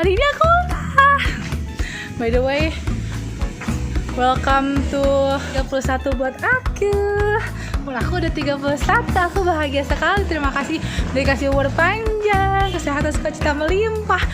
Hari ini aku by the way, welcome to 31 buat aku. Aku udah 31, aku bahagia sekali. Terima kasih udah dikasih umur panjang, kesehatan sukacita melimpah.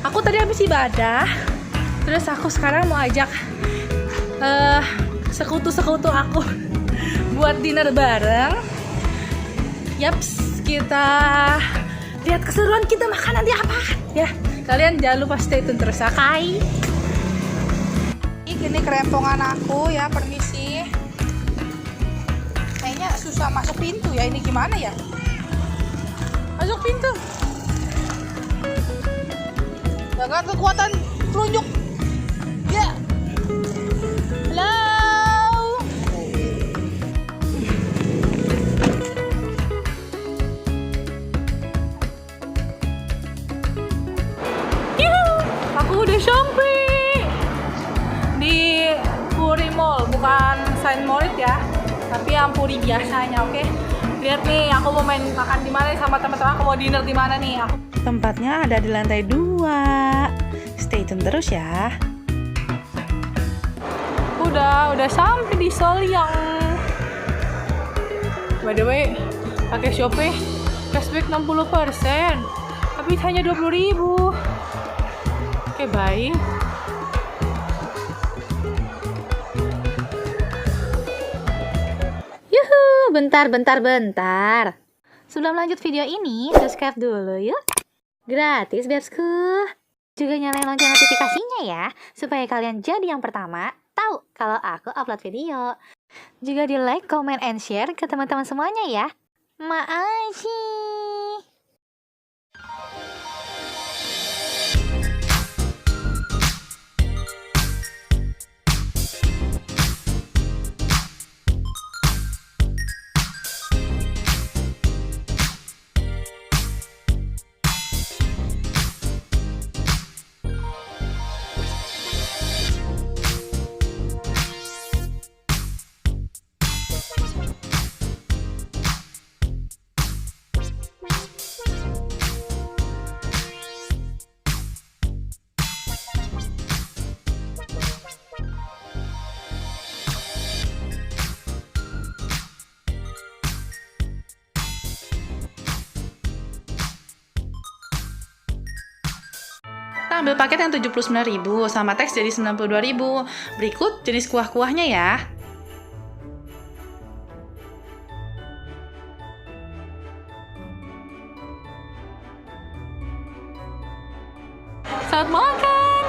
Aku tadi habis ibadah, terus aku sekarang mau ajak sekutu-sekutu aku buat dinner bareng. Yaps, kita lihat keseruan kita makan nanti apa ya. Kalian jangan lupa stay tune terus, Kai. Ini kerempongan aku ya, permisi. Kayaknya susah masuk pintu ya, ini gimana ya? Masuk pintu. Dengan kekuatan telunjuk. Ya. Halo. Yuhu, aku udah shopping di Puri Mall, bukan Saint Moritz ya, tapi yang Puri biasanya. Oke, lihat nih, aku mau main makan di mana sama teman-teman. Aku mau dinner di mana nih? Tempatnya ada di lantai 2. Stay tune terus ya. Udah sampai di Solyang. By the way, pakai Shopee cashback 60%, tapi hanya 20.000. Oke, bye. Bentar. Sebelum lanjut video ini, subscribe dulu yuk. Gratis, bebsku. Juga nyalain lonceng notifikasinya ya, supaya kalian jadi yang pertama tahu kalau aku upload video. Juga di like, comment, and share ke teman-teman semuanya ya. Makasih. Kita ambil paket yang 79.000 sama teks jadi 92.000. Berikut jenis kuah-kuahnya ya. Saat makan.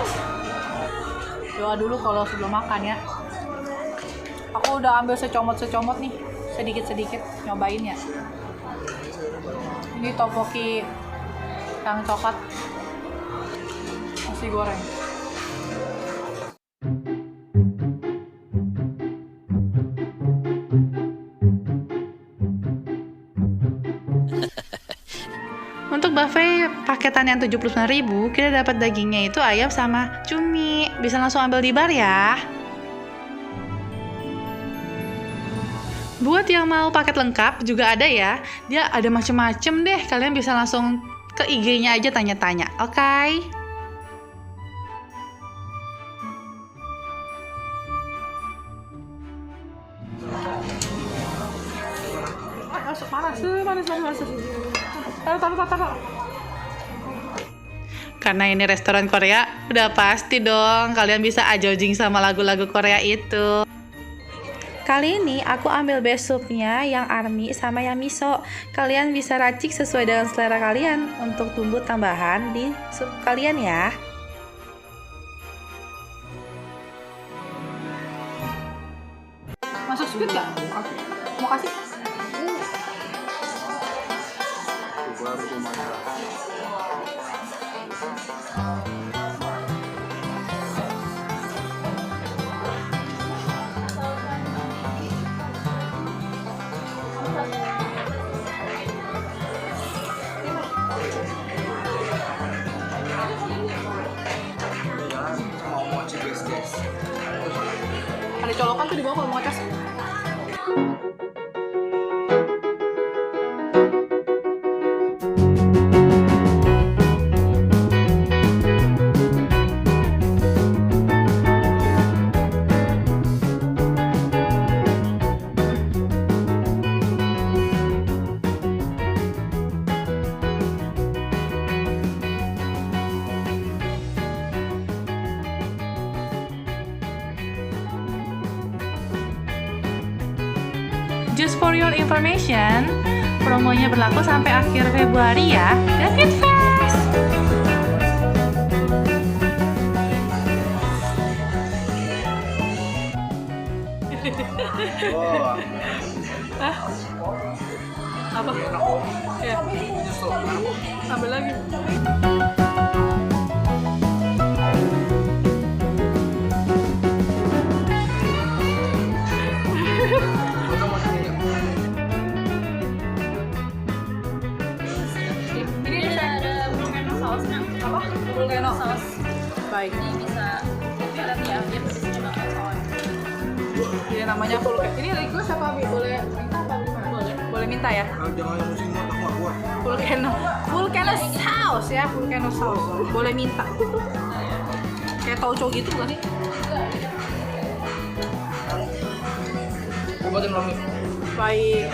Doa dulu kalau sebelum makan ya. Aku udah ambil secomot-secomot nih, sedikit-sedikit nyobain ya. Ini tteokbokki yang coklat. Nasi goreng. Untuk buffet paketan yang 79.000, kita dapat dagingnya itu ayam sama cumi. Bisa langsung ambil di bar ya. Buat yang mau paket lengkap juga ada ya. Dia ada macem-macem deh. Kalian bisa langsung ke IG-nya aja tanya-tanya. Oke? Panas. Taruh. Karena ini restoran Korea, udah pasti dong kalian bisa ajojing sama lagu-lagu Korea itu. Kali ini aku ambil base supnya yang army sama yang miso. Kalian bisa racik sesuai dengan selera kalian untuk bumbu tambahan di sup kalian ya. Masuk speed gak? Mau kasih? Ada colokan tuh di bawah kalau mau ngecas. Just for your information, promonya berlaku sampai akhir Februari ya. David Fest. Apa? Ya. Tambah lagi. Ini ada volcano sausnya. Apa? Volcano saus. Baik. Ini bisa lihat ya, dia pedasnya banget soalnya. Ini namanya volcano. Ini request apa Bi? Boleh minta apa gimana? Boleh minta ya? Jangan yang musim buat aku kuat. Volcano saus ya, volcano saus. Boleh minta. Kayak tauco gitu bukan sih? Obatin belum? Baik.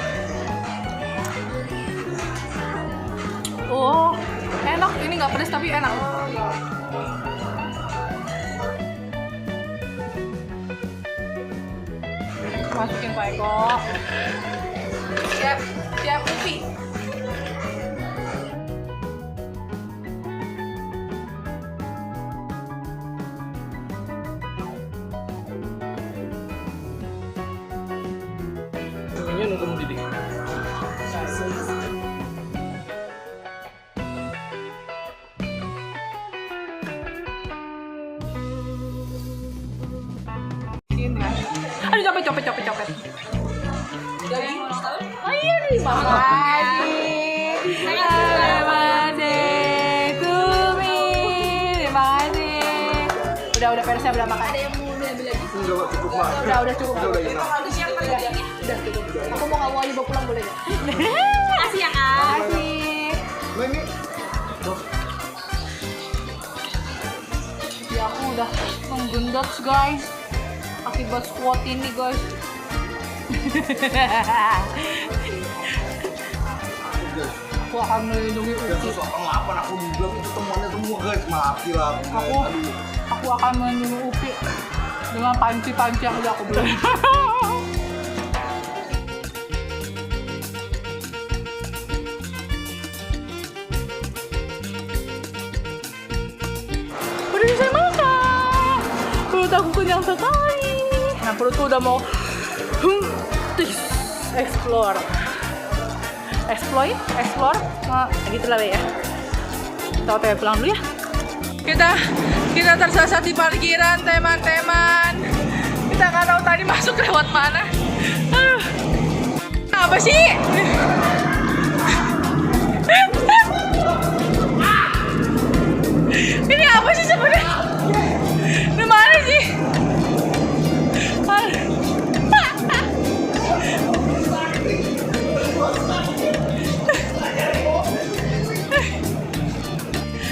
Oh, enak. Ini nggak pedas tapi enak. Masukin Pak Eko. Siap Upi. Ini nunggu mendidih. Aduh copet. Oh iya nih, makasih. Terima kasih. Tumi. Terima kasih. Udah Persnya udah makan. Ada yang mau ambil lagi? Enggak cukup mah. Udah cukup. Udah enak. Udah cukup. Aku mau nggak mau dibawa pulang boleh nggak? Makasih ya kak. Makasih. Nah, ini. Ya aku udah menggendot guys. Akibat squat ini guys. Aku akan melindungi Ya Uci. susah apa aku bilang itu temuannya semua guys. Maaf lah. Aku akan melindungi Upi dengan panci-panci yang udah aku beli. Udah selesai makan. Perut aku kenyang sekali. Nah perutku udah mau explore. Nah, gitu lah ya. Kita OTW pulang dulu ya. Kita tersesat di parkiran teman-teman. Kita nggak tahu tadi masuk lewat mana. Aduh. Apa sih? Ini apa sih sebenarnya? Di mana sih?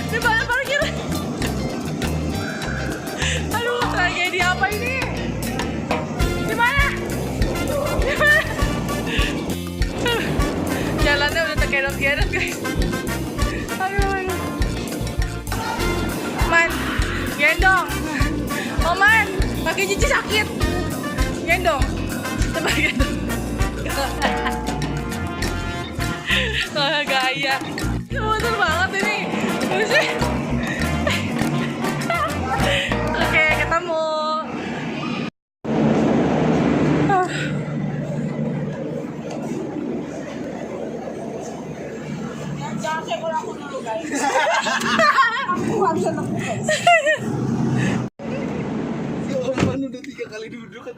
Di mana parkiran? Aduh, tragedi apa ini? Di mana? Jalannya udah tergerot-gerot guys. Aduh. Man, gendong. Man, kaki Cici sakit. Gendong. Coba gendong. Oh, gaya. Betul banget ini. Sih. Oke, ketemu. Jangan sekol aku dulu guys. Aku harus nemu guys. Ya Oman udah 3 kali duduk.